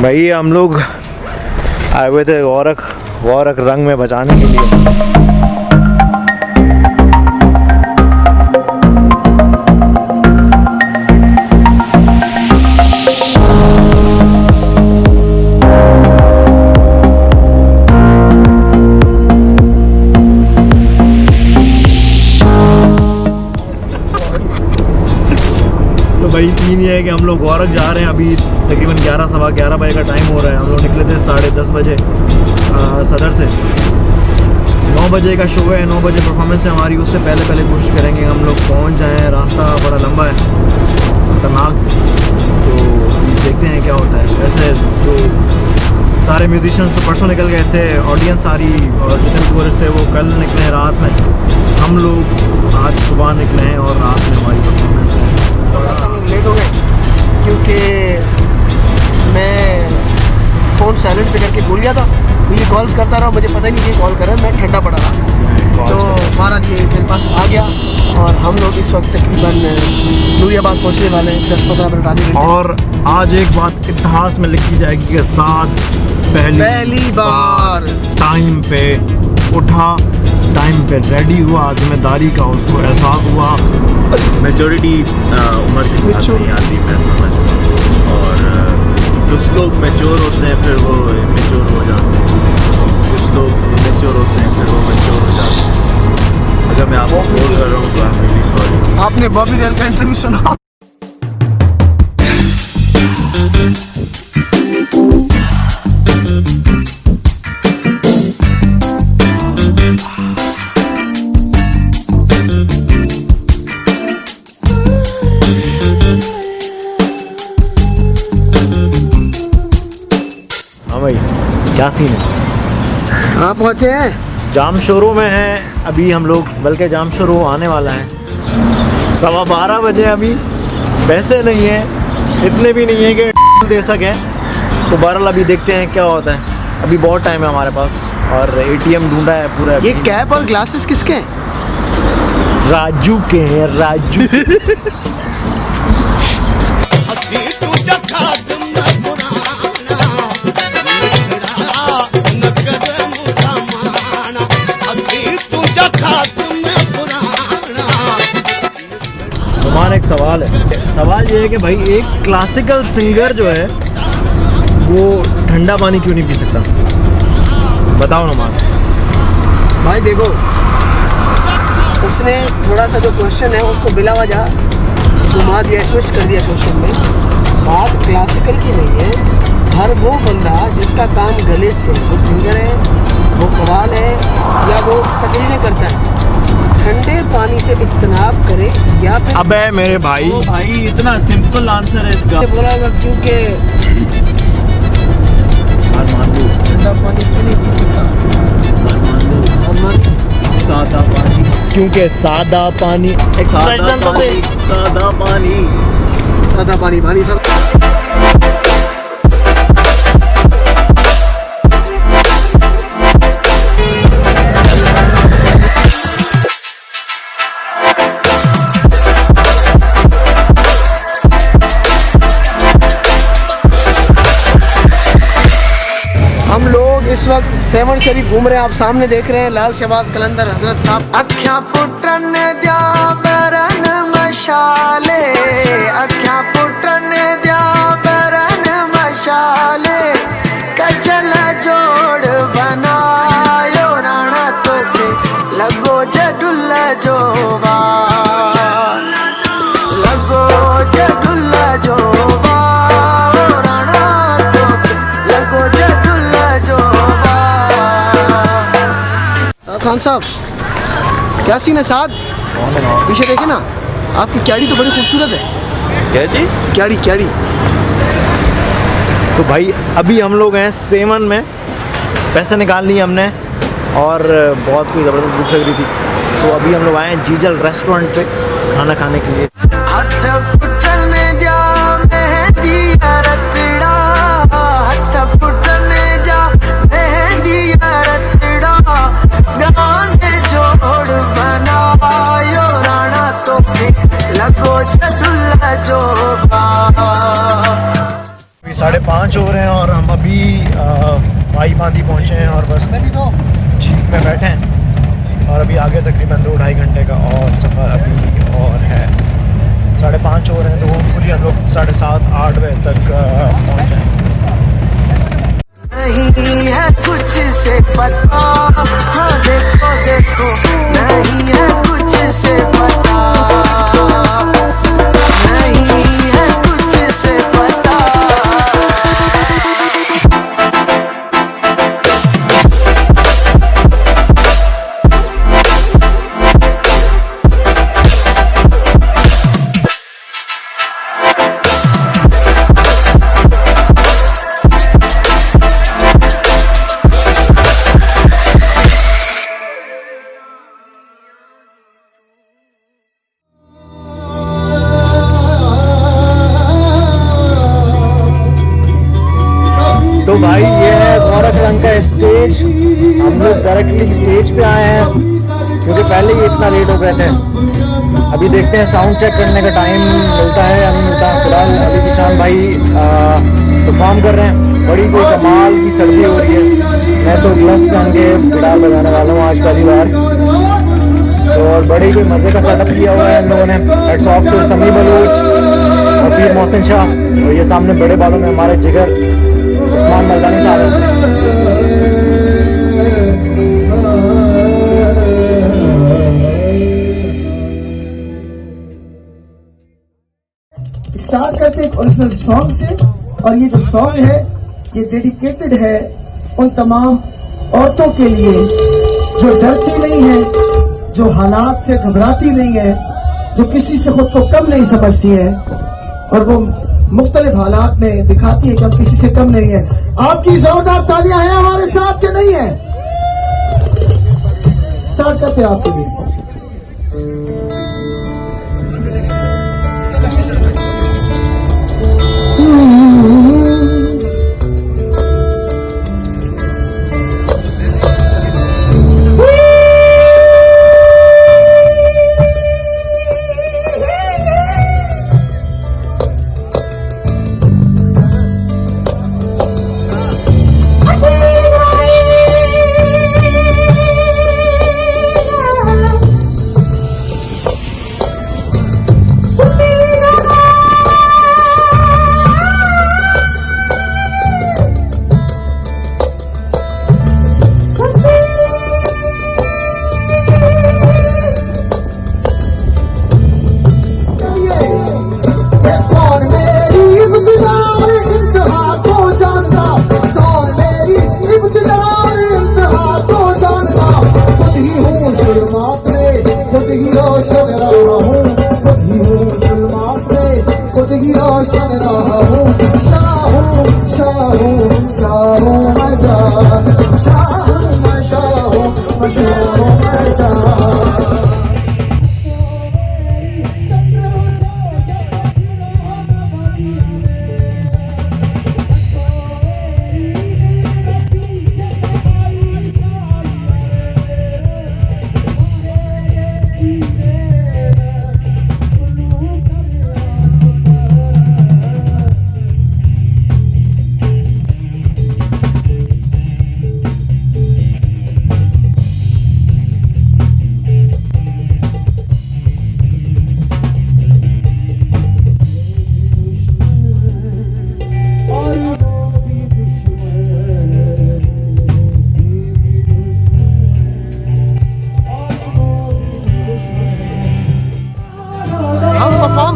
भाई हम लोग आए हुए थे गौरख रंग में बचाने के लिए। भाई सीन ये है कि हम लोग गौरख जा रहे हैं। अभी तकरीबन 11 बजे का टाइम हो रहा है। हम लोग निकले थे 10:30 बजे सदर से। 9 बजे का शो है, 9 बजे परफॉर्मेंस है हमारी। उससे पहले कोशिश करेंगे हम लोग पहुंच जाएं। रास्ता बड़ा लंबा है, खतरनाक, तो देखते हैं क्या होता है। वैसे जो सारे म्यूजिशियंस तो परसों निकल गए थे, ऑडियंस सारी और जितने टूरिस्ट थे वो कल निकले हैं रात में। हम लोग आज सुबह निकले हैं और रात में हमारी परफॉर्मेंस है। थोड़ा सा हम लोग लेट हो गए क्योंकि मैं फ़ोन साइलेंट पे करके भूल गया था। तो ये कॉल्स करता रहा, मुझे पता ही नहीं कि कॉल कर रहा है। मैं ठंडा पड़ा रहा तो हमारा ये मेरे पास आ गया और हम लोग इस वक्त तकरीबन नूरियाबाद पहुँचने वाले हैं 10-15 मिनट आगे। और आज एक बात इतिहास में लिखी जाएगी कि साथ पहली बार टाइम पे उठा, टाइम पे रेडी हुआ, जिम्मेदारी का उसको एहसास हुआ। मेजॉरिटी उम्र के साथ नहीं आती, मैं समझता हूँ। और कुछ लोग मैच्योर होते हैं फिर वो इमेच्योर हो जाते हैं, कुछ लोग इमेच्योर होते हैं फिर वो मैच्योर हो जाते हैं। अगर मैं आपको बोल कर रहा हूँ तो आई एम रियली सॉरी। आपने बॉबी देओल का इंटरव्यू सुना? भाई क्या सीन है? कहाँ पहुँचे हैं? जाम शोरूम में हैं अभी हम लोग, बल्कि जाम शोरूम आने वाला है 12:15 बजे। अभी पैसे नहीं है, इतने भी नहीं है कि दे सकें। तो बहरहाल अभी देखते हैं क्या होता है। अभी बहुत टाइम है हमारे पास और ATM ढूंढा है पूरा। ये कैप और ग्लासेस किसके हैं? राजू के हैं, राजू। एक सवाल है, सवाल ये है कि भाई एक क्लासिकल सिंगर जो है वो ठंडा पानी क्यों नहीं पी सकता? बताओ ना मान। भाई देखो, उसने थोड़ा सा जो क्वेश्चन है उसको बिला वजह घुमा दिया, ट्विस्ट कर दिया क्वेश्चन में। बात क्लासिकल की नहीं है। हर वो बंदा जिसका काम गले से, वो सिंगर है, वो कवाल है या वो तकरीरें करता है, ठंडे पानी से इज्तनाब करे या फिर। अबे मेरे भाई इतना सिंपल आंसर है इसका। बोला होगा क्योंकि ठंडा पानी क्यों नहीं पी सकता? सादा पानी, क्योंकि सादा पानी एक्सप्रेशन तो दे। सादा पानी हम लोग इस वक्त सेवन शरीफ घूम रहे हैं। आप सामने देख रहे हैं लाल शहबाज कलंदर हजरत साहब। अख्या पुटन द्या बरन मशाले, अख्या पुटन द्या बरन मशाले, कचल जोड़ बनायो राणा तोते लगो जडुल जोवा, लगो जडुल जोवा राणा तोते लगो जडुल जोवा। खान साहब क्या सीन है? साथ पीछे देखे ना, आपकी क्याड़ी तो बड़ी खूबसूरत है। क्या चीज़? क्याड़ी। तो भाई अभी हम लोग हैं सेवन में, पैसे निकाल लिए हमने और बहुत कोई ज़बरदस्त भूख लग रही थी। तो अभी हम लोग आए हैं जीजल रेस्टोरेंट पे खाना खाने के लिए। 5:30 हो रहे हैं और हम अभी भाई बांदी पहुँचे हैं और बस जीप में बैठे हैं और अभी आगे तकरीबन 2-2.5 घंटे का और सफ़र अभी और है। 5:30 हो रहे हैं तो होपफुली हम लोग 7:30-8 बजे तक पहुँच जाएंगे। नहीं है कुछ से पता, हाँ देखो देखो, नहीं है कुछ से पता, नहीं है कुछ से पता। तो भाई ये है गोरखरंग का स्टेज। हम लोग डायरेक्टली स्टेज पे आए हैं क्योंकि पहले ही इतना लेट हो गए थे। अभी देखते हैं साउंड चेक करने का टाइम मिलता है या नहीं मिलता। फिलहाल अभी किसान भाई परफॉर्म कर रहे हैं। बड़ी कोई कमाल की सर्दी हो रही है। मैं तो ग्लव्स पहन के गिटार बजाने वाला हूँ आज पहली बार। तो और बड़ी कोई मज़े का सेटअप किया हुआ है इन लोगों ने। हेड्स ऑफ टू समी बलूच और पीर मोहसिन शाह। और ये सामने बड़े बालों में हमारे जिगर उस्मान मर्दानी साहब हैं। स्टार्ट करते एक ओरिजिनल सॉन्ग से, और ये जो सॉन्ग है ये डेडिकेटेड है उन तमाम औरतों के लिए जो डरती नहीं है, जो हालात से घबराती नहीं है, जो किसी से खुद को कम नहीं समझती है और वो मुख्तलिफ हालात में दिखाती है कि हम किसी से कम नहीं है। आपकी जोरदार तालियां हैं हमारे साथ के नहीं है? स्टार्ट करते हैं आपके लिए।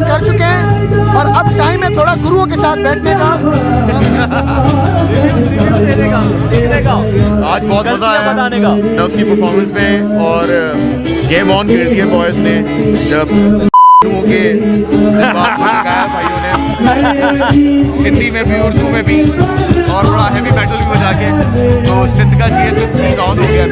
कर चुके हैं और अब टाइम है थोड़ा गुरुओं के साथ बैठने का। आज बहुत मजा आया बताने का ना उसकी परफॉर्मेंस में। और गेम ऑन खेल दिया बॉयज ने जब के गाया भाइयों ने सिंधी में भी उर्दू में भी और बड़ा हैवी मेटल भी बजा के, तो सिंध का GSMC ऑन हो गया।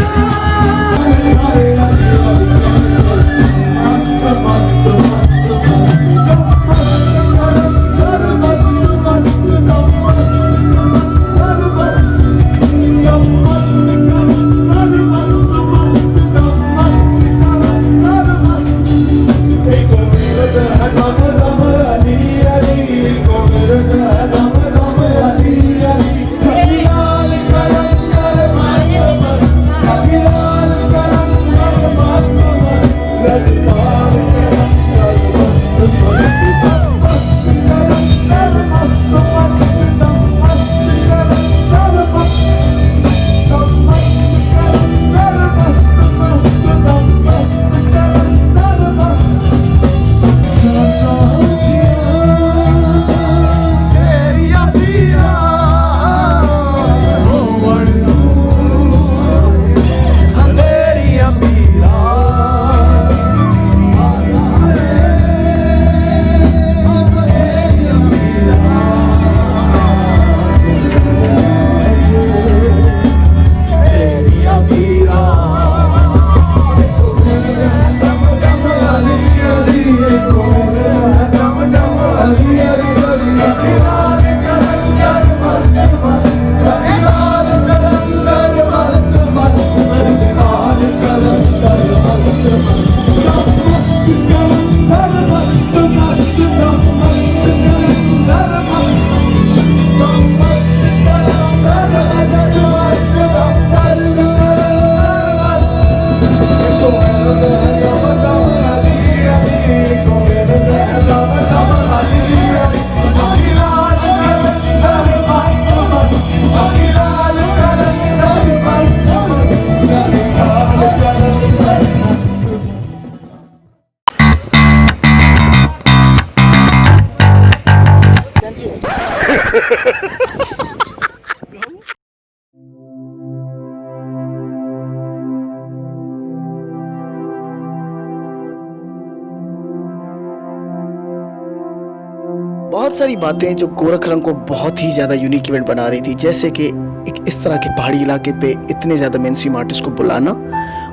सारी बातें जो गोरखरंग को बहुत ही ज़्यादा यूनिक इवेंट बना रही थी, जैसे कि एक इस तरह के पहाड़ी इलाके पे इतने ज़्यादा मेनस्ट्रीम आर्टिस्ट को बुलाना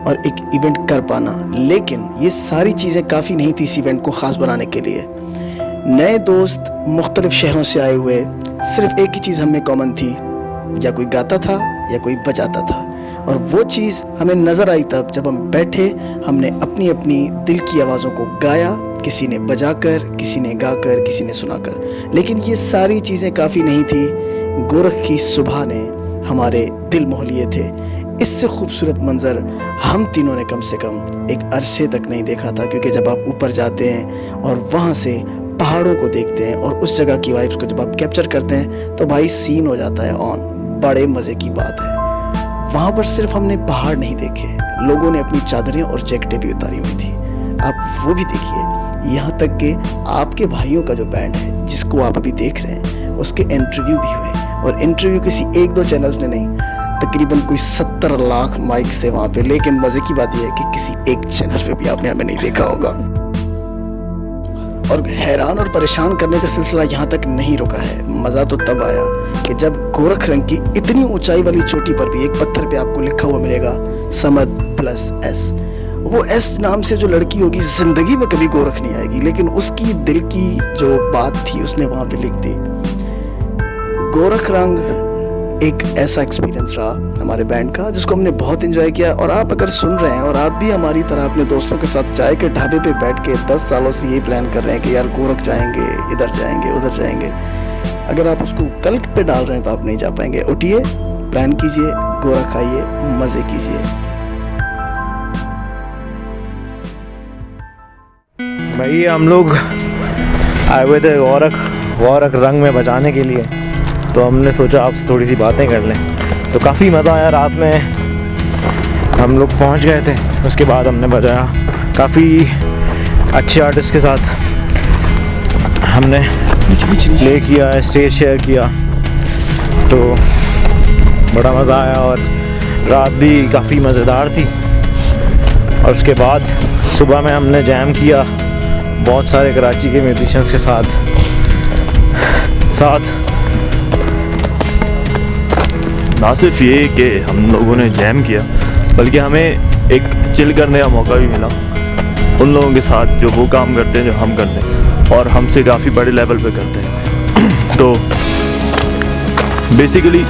और एक इवेंट कर पाना। लेकिन ये सारी चीज़ें काफ़ी नहीं थी इस इवेंट को ख़ास बनाने के लिए। नए दोस्त मुख्तलिफ शहरों से आए हुए, सिर्फ एक ही चीज़ हमें कॉमन थी, या कोई गाता था या कोई बजाता था। और वो चीज़ हमें नज़र आई तब जब हम बैठे, हमने अपनी अपनी दिल की आवाज़ों को गाया, किसी ने बजाकर, किसी ने गाकर, किसी ने सुनाकर। लेकिन ये सारी चीज़ें काफ़ी नहीं थी, गोरख की सुबह ने हमारे दिल मोह लिए थे। इससे खूबसूरत मंज़र हम तीनों ने कम से कम एक अरसे तक नहीं देखा था, क्योंकि जब आप ऊपर जाते हैं और वहाँ से पहाड़ों को देखते हैं और उस जगह की वाइब्स को जब आप कैप्चर करते हैं तो भाई सीन हो जाता है ऑन। बड़े मज़े की बात है। वहाँ पर सिर्फ हमने पहाड़ नहीं देखे, लोगों ने अपनी चादरें और जैकेटें भी उतारी हुई थी। आप वो भी देखिए, यहाँ तक कि आपके भाइयों का जो बैंड है जिसको आप अभी देख रहे हैं, उसके इंटरव्यू भी हुए। और इंटरव्यू किसी एक दो चैनल्स ने नहीं, तकरीबन कोई 70 लाख माइक्स थे वहाँ पे। लेकिन मज़े की बात यह है कि किसी एक चैनल पे भी आपने हमें नहीं देखा होगा। और हैरान और परेशान करने का सिलसिला यहाँ तक नहीं रुका है। मज़ा तो तब आया कि जब गोरखरंग की इतनी ऊंचाई वाली चोटी पर भी एक पत्थर पे आपको लिखा हुआ मिलेगा समद +S। वो एस नाम से जो लड़की होगी ज़िंदगी में कभी गोरख नहीं आएगी, लेकिन उसकी दिल की जो बात थी उसने वहाँ पे लिख दी। गोरखरंग एक ऐसा एक्सपीरियंस रहा हमारे बैंड का जिसको हमने बहुत एंजॉय किया। और आप अगर सुन रहे हैं और आप भी हमारी तरह अपने दोस्तों के साथ चाय के ढाबे पे बैठ के 10 सालों से यही प्लान कर रहे हैं कि यार गोरख जाएंगे, इधर जाएंगे, उधर जाएंगे, अगर आप उसको कल पे डाल रहे हैं तो आप नहीं जा पाएंगे। उठिए, प्लान कीजिए, गोरख आइए, मज़े कीजिए। भाई हम लोग आए हुए थे गोरख रंग में बजाने के लिए, तो हमने सोचा आपसे थोड़ी सी बातें कर लें। तो काफ़ी मज़ा आया। रात में हम लोग पहुंच गए थे, उसके बाद हमने बजाया काफ़ी अच्छे आर्टिस्ट के साथ हमने प्ले किया, स्टेज शेयर किया, तो बड़ा मज़ा आया। और रात भी काफ़ी मज़ेदार थी। और उसके बाद सुबह में हमने जैम किया बहुत सारे कराची के म्यूजिशियंस के साथ। ना सिर्फ ये कि हम लोगों ने जैम किया, बल्कि हमें एक चिल करने का मौका भी मिला उन लोगों के साथ जो वो काम करते हैं जो हम करते हैं, और हमसे काफ़ी बड़े लेवल पे करते हैं। तो बेसिकली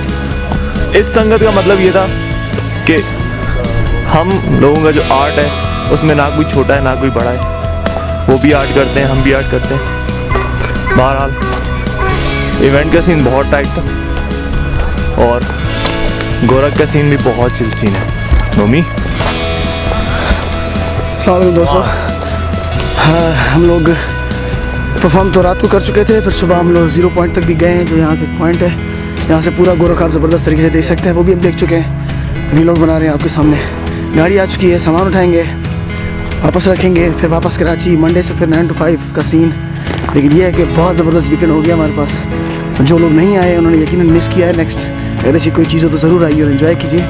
इस संगत का मतलब ये था कि हम लोगों का जो आर्ट है उसमें ना कोई छोटा है ना कोई बड़ा है, वो भी आर्ट करते हैं, हम भी आर्ट करते हैं। बहरहाल इवेंट का सीन बहुत टाइट था और गोरख का सीन भी बहुत चिल सीन है। नोमी अस्सलाम दोस्तों, हाँ, हम लोग परफॉर्म तो रात को कर चुके थे, फिर सुबह हम लोग 0 पॉइंट तक भी गए हैं, जो यहाँ के पॉइंट है। यहाँ से पूरा गोरख आप ज़बरदस्त तरीके से देख सकते हैं, वो भी हम देख चुके हैं। वीलॉग बना रहे हैं आपके सामने। गाड़ी आ चुकी है, सामान उठाएंगे, वापस रखेंगे, फिर वापस कराची। मंडे से फिर 9 to 5 का सीन। लेकिन ये है कि बहुत ज़बरदस्त वीकेंड हो गया हमारे पास। जो लोग नहीं आए उन्होंने यकीनन मिस किया है। नेक्स्ट अगर ऐसी कोई चीज़ हो तो ज़रूर आइए और इन्जॉय कीजिए।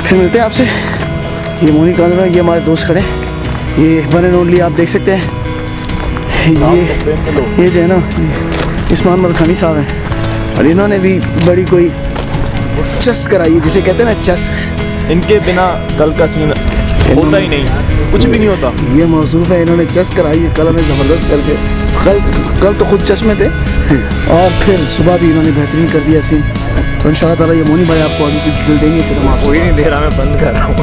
फिर मिलते हैं आपसे। ये मोनी कांजरा, ये हमारे दोस्त खड़े, ये वन एंड ओनली आप देख सकते हैं। ये जो है ना, इस्मान मलखानी साहब हैं, और इन्होंने भी बड़ी कोई चस कराई है, जिसे कहते हैं ना चस। इनके बिना कल का सीन होता ही नहीं, कुछ भी नहीं होता। ये मौसूफ है, इन्होंने चस कराई है कल हमें ज़बरदस्त करके। कल तो खुद चस में थे और फिर सुबह भी इन्होंने बेहतरीन कर दिया सीन। तो इंशाअल्लाह ताला ये मोनी भाई आपको आगे की डिटेल देंगे, फिर हम आपको कोई नहीं दे रहा, मैं बंद कर रहा हूँ।